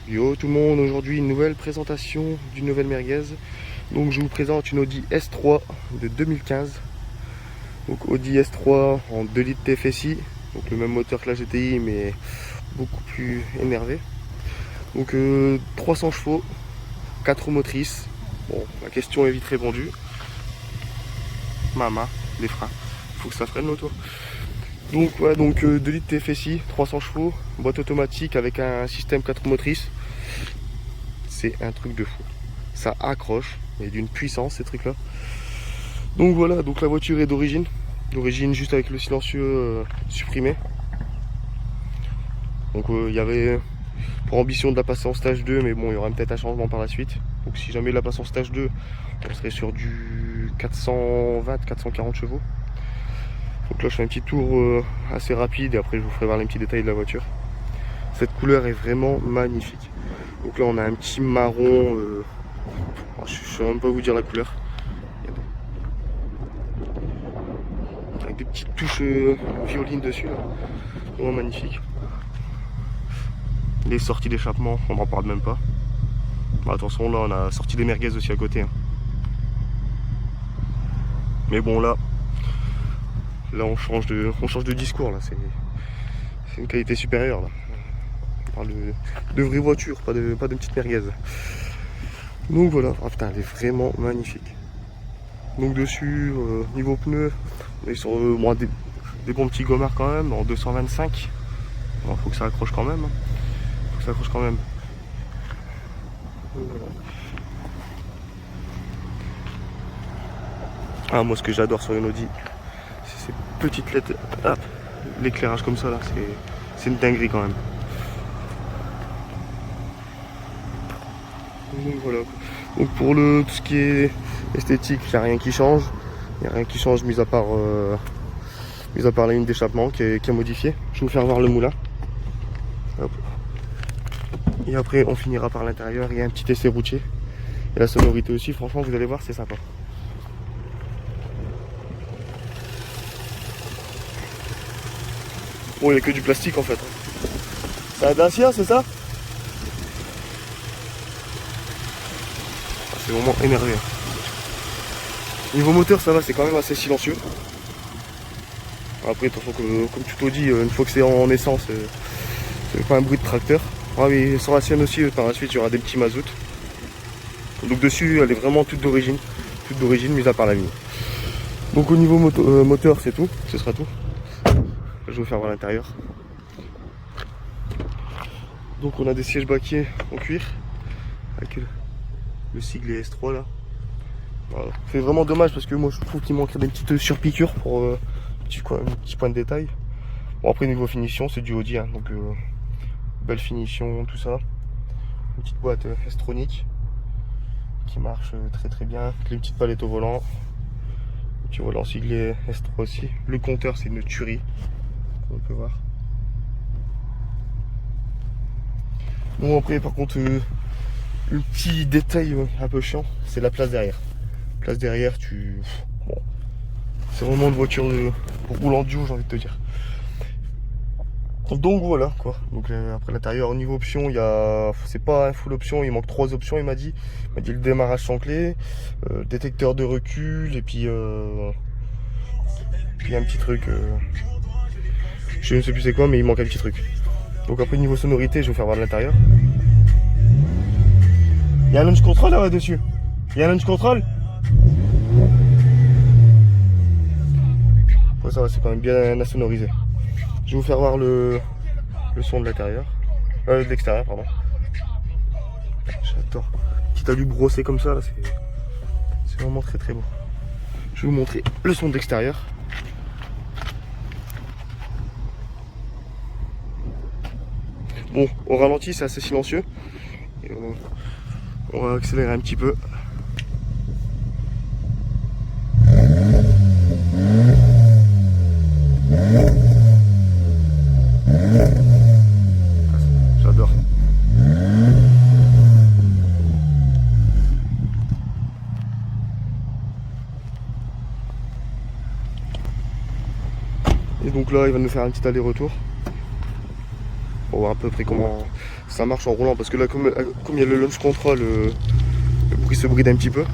Yo tout le monde, aujourd'hui une nouvelle présentation d'une nouvelle merguez. Donc je vous présente une Audi S3 de 2015. Donc Audi S3 en 2 litres TFSI, donc le même moteur que la GTI mais beaucoup plus énervé. Donc 300 chevaux, 4 roues motrices. Bon, la question est vite répondue. Mama, les freins, faut que ça freine l'auto. Donc ouais, 2 litres TFSI, 300 chevaux, boîte automatique avec un système 4 roues motrices. C'est un truc de fou. Ça accroche, il y a d'une puissance ces trucs là. Donc voilà, donc la voiture est d'origine juste avec le silencieux supprimé. Donc il y avait pour ambition de la passer en stage 2, mais bon, il y aura peut-être un changement par la suite. Donc si jamais la passe en stage 2, on serait sur du 420-440 chevaux. Donc là je fais un petit tour assez rapide et après je vous ferai voir les petits détails de la voiture. Cette couleur est vraiment magnifique. Donc là on a un petit marron, je ne sais même pas vous dire la couleur. Avec des petites touches violines dessus là. Vraiment magnifique. Les sorties d'échappement, on n'en parle même pas. Attention, là on a sorti des merguez aussi à côté. Hein. Mais bon là on change de discours là. C'est une qualité supérieure là. On parle de vraies voitures, pas de petites merguez. Donc voilà, ah, putain, elle est vraiment magnifique. Donc dessus, niveau pneus, on est sur des bons petits gommards quand même, en 225. Bon, faut que ça accroche quand même. Faut que ça accroche quand même. Voilà. Ah, moi ce que j'adore sur une Audi, c'est ces petites lettres. Ah, l'éclairage comme ça là, c'est une dinguerie quand même. Donc voilà. Donc pour tout ce qui est esthétique, il n'y a rien qui change. Il n'y a rien qui change mis à part la ligne d'échappement qui est modifiée. Je vais vous faire voir le moulin. Hop. Et après on finira par l'intérieur. Il y a un petit essai routier. Et la sonorité aussi, franchement vous allez voir, c'est sympa. Bon, il n'y a que du plastique en fait. C'est un Dacia, c'est ça? C'est vraiment énervé. Niveau moteur ça va, c'est quand même assez silencieux. Après attention, comme tu t'as dit, une fois que c'est en essence, c'est pas un bruit de tracteur. Ah oui, sur la sienne aussi, par la suite il y aura des petits mazout. Donc dessus elle est vraiment toute d'origine, mis à part la ligne. Donc au niveau moteur c'est tout, ce sera tout. Je vais vous faire voir l'intérieur. Donc on a des sièges baquets en cuir avec le siglet S3 là. Voilà. C'est vraiment dommage parce que moi je trouve qu'il manquerait des petites surpiqûres pour un petit point de détail. Bon après niveau finition c'est du Audi hein, donc belle finition, tout ça. Une petite boîte S-tronique qui marche très bien. Avec les petites palettes au volant. Petit volant siglé S3 aussi. Le compteur c'est une tuerie. On peut voir. Bon après par contre le petit détail un peu chiant c'est la place derrière. Place derrière bon, c'est vraiment une voiture pour rouler en duo j'ai envie de te dire. Donc voilà quoi. Donc après l'intérieur au niveau option c'est pas un full option, il manque 3 options il m'a dit. Il m'a dit le démarrage sans clé, détecteur de recul et puis un petit truc. Je ne sais plus c'est quoi mais il manque un petit truc. Donc après niveau sonorité je vais vous faire voir de l'intérieur. Il y a un launch control là-dessus. Il y a un launch control. Ouais, ça va, c'est quand même bien sonorisé. Je vais vous faire voir le son de l'intérieur. De l'extérieur, pardon. J'adore. Petit alu brossé comme ça, là, c'est vraiment très beau. Je vais vous montrer le son de l'extérieur. Bon, au ralenti, c'est assez silencieux. Et on va accélérer un petit peu. J'adore. Et donc là il va nous faire un petit aller-retour. Pour voir à peu près comment ça marche en roulant. Parce que là comme il y a le launch control, le bruit se bride un petit peu.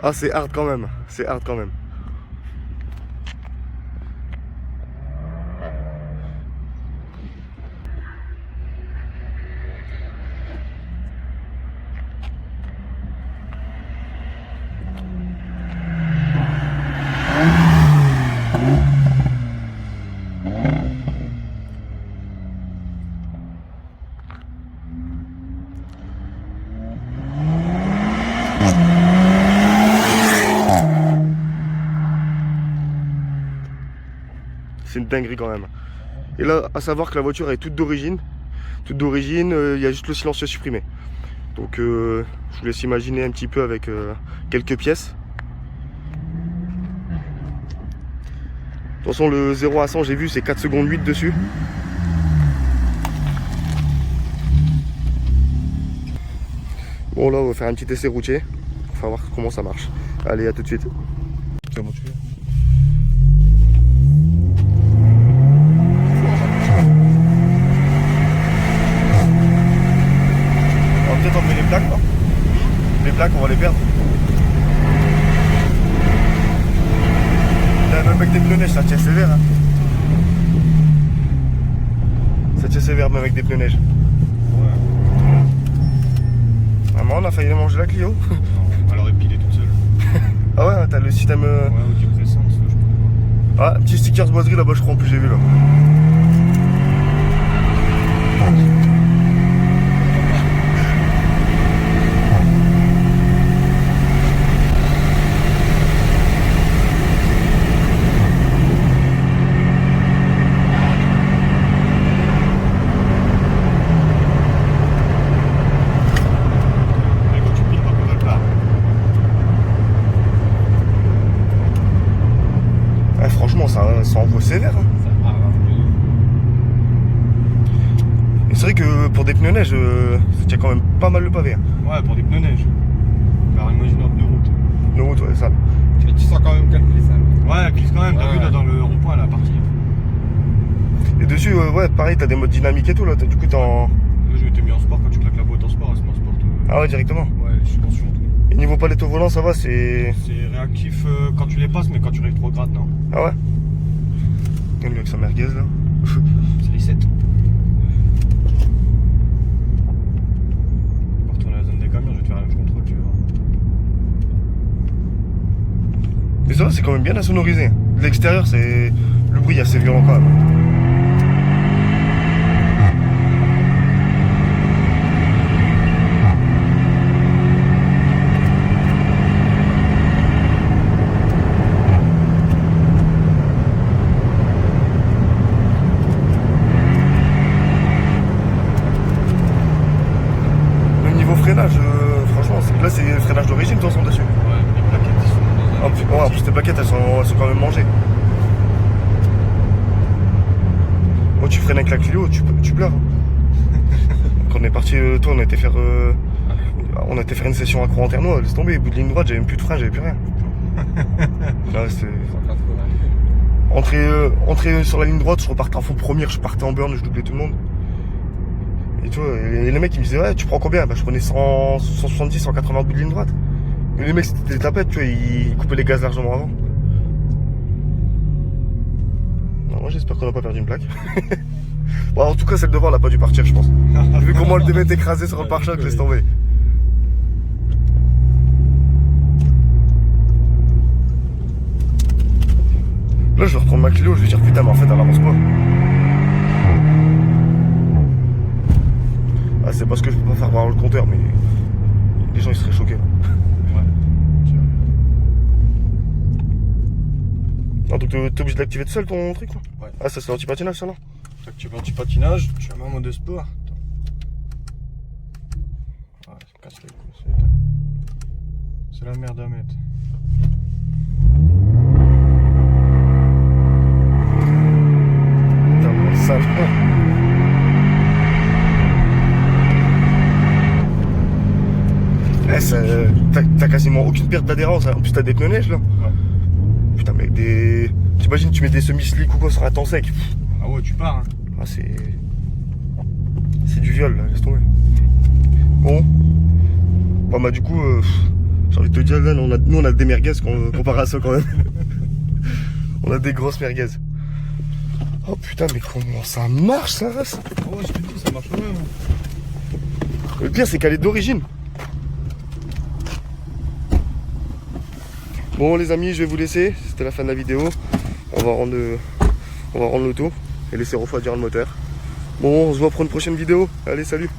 Ah c'est hard quand même, c'est hard quand même. C'est une dinguerie quand même. Et là, à savoir que la voiture est toute d'origine. Toute d'origine, il y a juste le silencieux supprimé. Donc je vous laisse imaginer un petit peu avec quelques pièces. De toute façon, le 0 à 100, j'ai vu, c'est 4 secondes 8 dessus. Bon, là, on va faire un petit essai routier. On va voir comment ça marche. Allez, à tout de suite. C'est bon, tu veux. On va peut-être enlever les plaques, là. Les plaques, on va les perdre. Là, même avec des pneus neige, ça tient sévère. Hein. Ça tient sévère, même avec des pneus neige. On a failli manger la Clio. Non, elle aurait pilé toute seule. Ah ouais, t'as le système. Ouais, audio-présence, je peux pas. Ah, petit sticker boiserie là-bas, je crois, en plus, j'ai vu là. Mais quand tu piles pas, elle part. Ouais, franchement, ça envoie sévère. Hein. Ça part. Et c'est vrai que pour des pneus neige, ça tient quand même pas mal le pavé. Hein. Ouais, pour des pneus neige. Alors imagine un pneu route. Pneus route, ouais, ça. Mais tu sens quand même qu'elle glisse. Ouais, elle glisse quand même, t'as vu là dans le rond-point, la partie. Et dessus, ouais, pareil, t'as des modes dynamiques et tout là. Du coup, t'es en. Là, je m'étais mis en sport quand tu claques la boîte en sport, elle se met en sport. Ah ouais, directement. Ouais, suspension, tout. Et niveau palette au volant, ça va, c'est. C'est réactif quand tu les passes, mais quand tu rétrogrades, non. Ah ouais. Regarde lui avec sa merguez là. C'est les 7. On va retourner à la zone des camions, je vais te faire un contrôle, tu vois. Mais ça va, c'est quand même bien insonorisé. De l'extérieur, c'est. Le bruit est assez violent quand même. Le niveau freinage, franchement, là c'est le freinage d'origine de toute façon dessus. Ouais, les plaquettes, ils sont dans un. En plus, tes plaquettes, elles sont quand même mangées. Moi, tu freines avec la Clio, tu pleures. Quand on est parti, toi, on a été faire une session à Croix-en-Ternois, laisse tomber, au bout de ligne droite, j'avais même plus de frein, j'avais plus rien. Là, c'était. Entrer sur la ligne droite, je repartais en fond première, je partais en burn, je doublais tout le monde. Et tu vois, et les mecs ils me disaient ouais, tu prends combien? Bah je prenais 100, 170, 180 bout de ligne droite. Mais les mecs c'était des tapettes, tu vois, ils coupaient les gaz largement avant. Non, moi j'espère qu'on n'a pas perdu une plaque. Bon, en tout cas celle devant elle a pas dû partir je pense. Vu comment elle devait être écrasée sur le pare-choc, laisse tomber. Là je vais reprendre ma Clio, je vais dire putain mais en fait elle avance pas. Ah c'est parce que je peux pas faire voir le compteur mais les gens ils seraient choqués. Ouais. Ah donc t'es obligé de l'activer tout seul ton truc là? Ouais. Ah ça c'est l'anti-patinage ça là? Tu vas anti-patinage, tu as un mode de sport. Ah, ça me casse les couilles. C'est la merde à mettre. Putain, bon, sale. Ouais, t'as quasiment aucune perte d'adhérence. En plus, t'as des pneus neige là. Ouais. Putain, mais avec des. T'imagines, tu mets des semi-slick ou quoi sur un temps sec. Ah ouais, tu pars. Hein. Ah, c'est. C'est du viol là, laisse tomber. Bon. Bon, bah, du coup, j'ai envie de te dire, là, nous on a des merguez comparé à ça quand même. On a des grosses merguez. Oh putain, mais comment ça marche ça, race? Oh, je te dis, ça marche quand même. Le pire, c'est qu'elle est d'origine. Bon, les amis, je vais vous laisser. C'était la fin de la vidéo. On va rendre l'auto et laisser refroidir le moteur. Bon, on se voit pour une prochaine vidéo. Allez, salut!